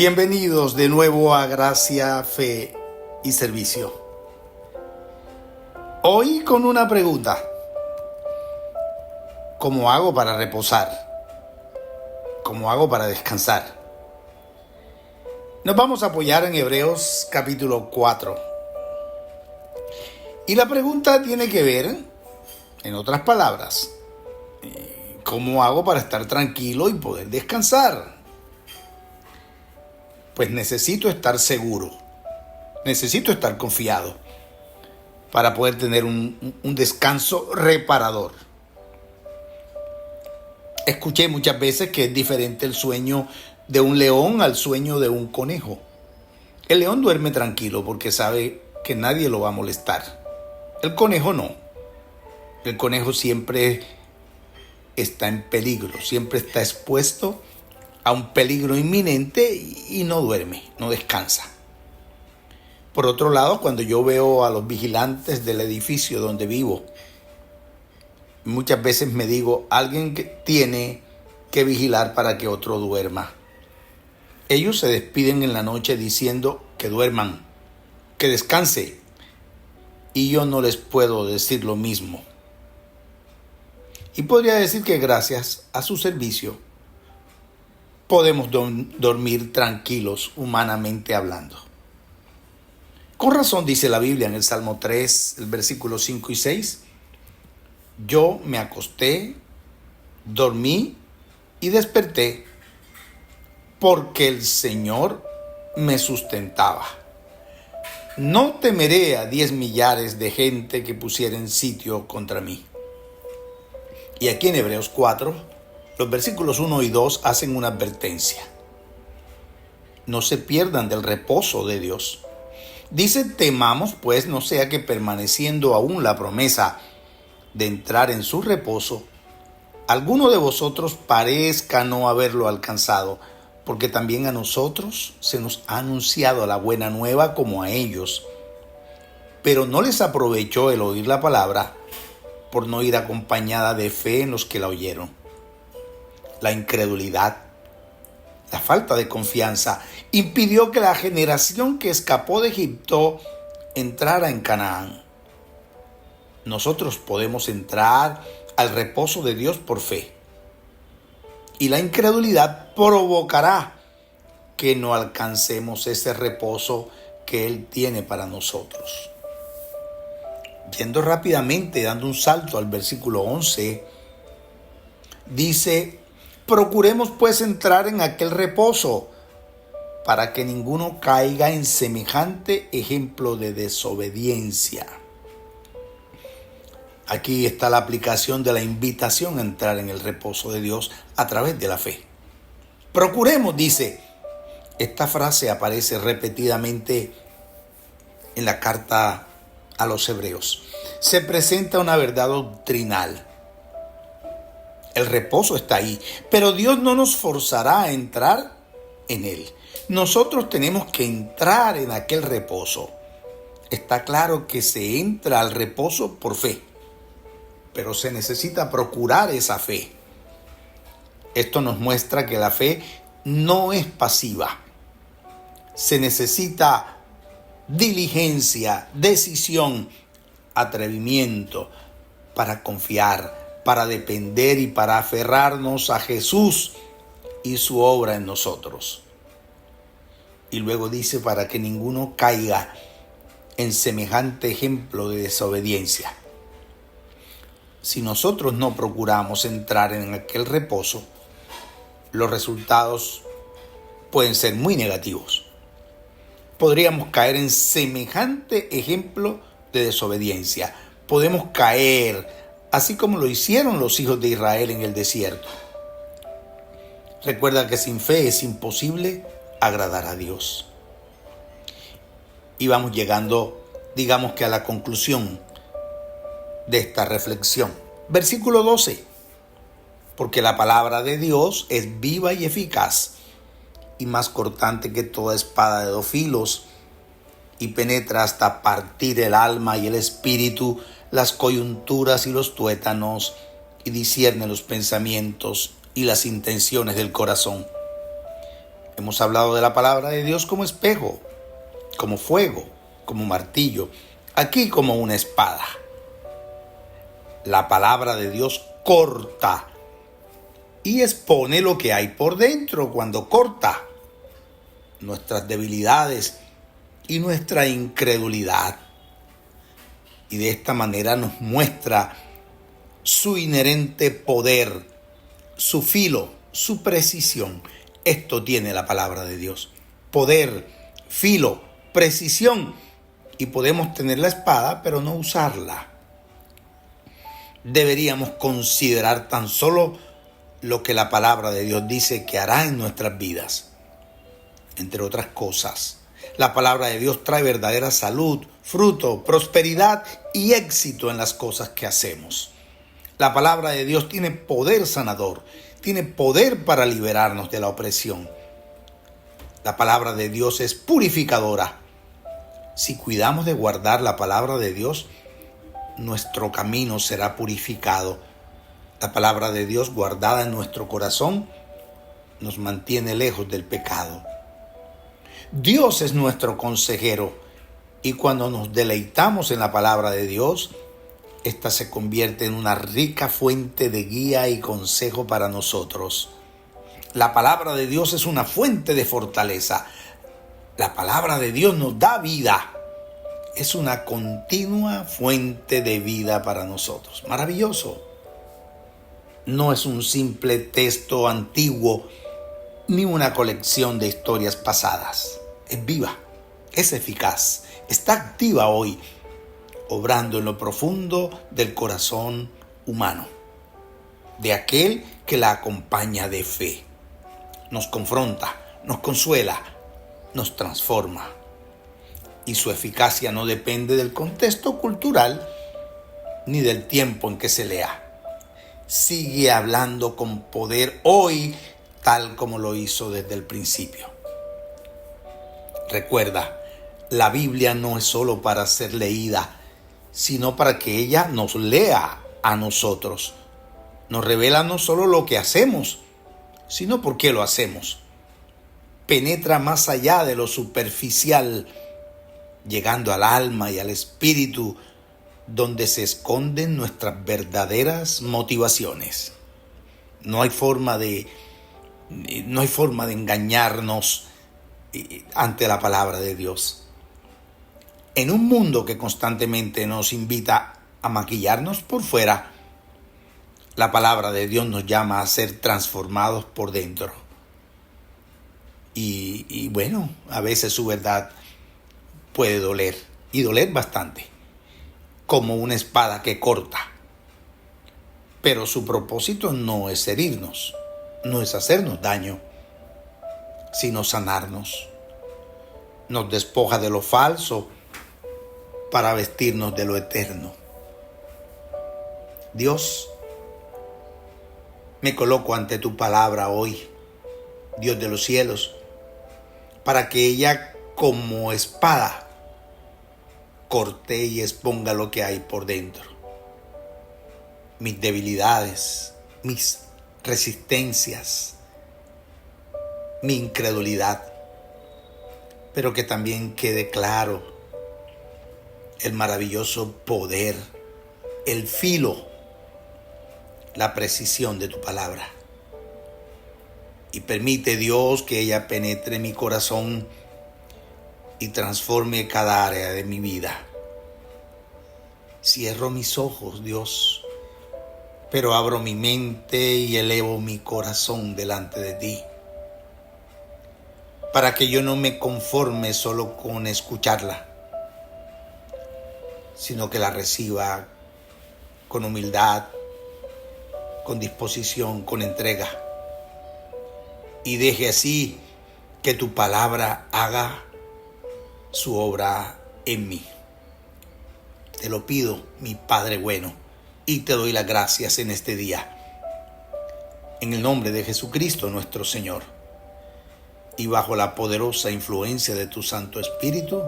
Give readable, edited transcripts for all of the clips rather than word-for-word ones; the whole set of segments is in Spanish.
Bienvenidos de nuevo a Gracia, Fe y Servicio. Hoy con una pregunta. ¿Cómo hago para reposar? ¿Cómo hago para descansar? Nos vamos a apoyar en Hebreos capítulo 4. Y la pregunta tiene que ver, en otras palabras, ¿cómo hago para estar tranquilo y poder descansar? Pues necesito estar seguro, necesito estar confiado para poder tener un descanso reparador. Escuché muchas veces que es diferente el sueño de un león al sueño de un conejo. El león duerme tranquilo porque sabe que nadie lo va a molestar. El conejo no. El conejo siempre está en peligro, siempre está expuesto a un peligro inminente y no duerme, no descansa. Por otro lado, cuando yo veo a los vigilantes del edificio donde vivo, muchas veces me digo, alguien que tiene que vigilar para que otro duerma. Ellos se despiden en la noche diciendo que duerman, que descanse, y yo no les puedo decir lo mismo. Y podría decir que gracias a su servicio podemos dormir tranquilos, humanamente hablando. Con razón dice la Biblia en el Salmo 3, el versículo 5 y 6, yo me acosté, dormí y desperté porque el Señor me sustentaba. No temeré a 10 millares de gente que pusieren sitio contra mí. Y aquí en Hebreos 4, los versículos 1 y 2 hacen una advertencia. No se pierdan del reposo de Dios. Dice, temamos pues no sea que permaneciendo aún la promesa de entrar en su reposo, alguno de vosotros parezca no haberlo alcanzado, porque también a nosotros se nos ha anunciado la buena nueva como a ellos. Pero no les aprovechó el oír la palabra por no ir acompañada de fe en los que la oyeron. La incredulidad, la falta de confianza, impidió que la generación que escapó de Egipto entrara en Canaán. Nosotros podemos entrar al reposo de Dios por fe. Y la incredulidad provocará que no alcancemos ese reposo que Él tiene para nosotros. Yendo rápidamente, dando un salto al versículo 11, dice, procuremos pues entrar en aquel reposo para que ninguno caiga en semejante ejemplo de desobediencia. Aquí está la aplicación de la invitación a entrar en el reposo de Dios a través de la fe. Procuremos, dice. Esta frase aparece repetidamente en la carta a los Hebreos. Se presenta una verdad doctrinal. El reposo está ahí, pero Dios no nos forzará a entrar en él. Nosotros tenemos que entrar en aquel reposo. Está claro que se entra al reposo por fe, pero se necesita procurar esa fe. Esto nos muestra que la fe no es pasiva. Se necesita diligencia, decisión, atrevimiento para confiar, para depender y para aferrarnos a Jesús y su obra en nosotros. Y luego dice, para que ninguno caiga en semejante ejemplo de desobediencia. Si nosotros no procuramos entrar en aquel reposo, los resultados pueden ser muy negativos. Podríamos caer en semejante ejemplo de desobediencia. Podemos caer así como lo hicieron los hijos de Israel en el desierto. Recuerda que sin fe es imposible agradar a Dios. Y vamos llegando, digamos que a la conclusión de esta reflexión. Versículo 12. Porque la palabra de Dios es viva y eficaz, y más cortante que toda espada de 2 filos, y penetra hasta partir el alma y el espíritu, las coyunturas y los tuétanos, y discierne los pensamientos y las intenciones del corazón. Hemos hablado de la palabra de Dios como espejo, como fuego, como martillo, aquí como una espada. La palabra de Dios corta y expone lo que hay por dentro cuando corta nuestras debilidades y nuestra incredulidad. Y de esta manera nos muestra su inherente poder, su filo, su precisión. Esto tiene la palabra de Dios: poder, filo, precisión. Y podemos tener la espada, pero no usarla. Deberíamos considerar tan solo lo que la palabra de Dios dice que hará en nuestras vidas. Entre otras cosas, la palabra de Dios trae verdadera salud, fruto, prosperidad y éxito en las cosas que hacemos. La palabra de Dios tiene poder sanador, tiene poder para liberarnos de la opresión. La palabra de Dios es purificadora. Si cuidamos de guardar la palabra de Dios, nuestro camino será purificado. La palabra de Dios guardada en nuestro corazón nos mantiene lejos del pecado. Dios es nuestro consejero y cuando nos deleitamos en la palabra de Dios, esta se convierte en una rica fuente de guía y consejo para nosotros. La palabra de Dios es una fuente de fortaleza. La palabra de Dios nos da vida. Es una continua fuente de vida para nosotros. Maravilloso. No es un simple texto antiguo ni una colección de historias pasadas. Es viva, es eficaz, está activa hoy, obrando en lo profundo del corazón humano, de aquel que la acompaña de fe. Nos confronta, nos consuela, nos transforma. Y su eficacia no depende del contexto cultural ni del tiempo en que se lea. Sigue hablando con poder hoy, tal como lo hizo desde el principio. Recuerda, la Biblia no es solo para ser leída, sino para que ella nos lea a nosotros. Nos revela no solo lo que hacemos, sino por qué lo hacemos. Penetra más allá de lo superficial, llegando al alma y al espíritu, donde se esconden nuestras verdaderas motivaciones. No hay forma de engañarnos ante la palabra de Dios. En un mundo que constantemente nos invita a maquillarnos por fuera, la palabra de Dios nos llama a ser transformados por dentro. Y bueno, a veces su verdad puede doler, y doler bastante, como una espada que corta. Pero su propósito no es herirnos, no es hacernos daño, sino sanarnos. Nos despoja de lo falso para vestirnos de lo eterno. Dios, me coloco ante tu palabra hoy, Dios de los cielos, para que ella como espada corte y exponga lo que hay por dentro. Mis debilidades, mis resistencias, mi incredulidad, pero que también quede claro el maravilloso poder, el filo, la precisión de tu palabra. Y permite, Dios, que ella penetre mi corazón y transforme cada área de mi vida. Cierro mis ojos, Dios, pero abro mi mente y elevo mi corazón delante de ti, para que yo no me conforme solo con escucharla, sino que la reciba con humildad, con disposición, con entrega, y deje así que tu palabra haga su obra en mí. Te lo pido, mi Padre bueno, y te doy las gracias en este día. En el nombre de Jesucristo nuestro Señor, y bajo la poderosa influencia de tu Santo Espíritu.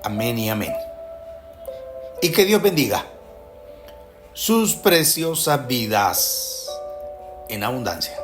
Amén y amén. Y que Dios bendiga sus preciosas vidas en abundancia.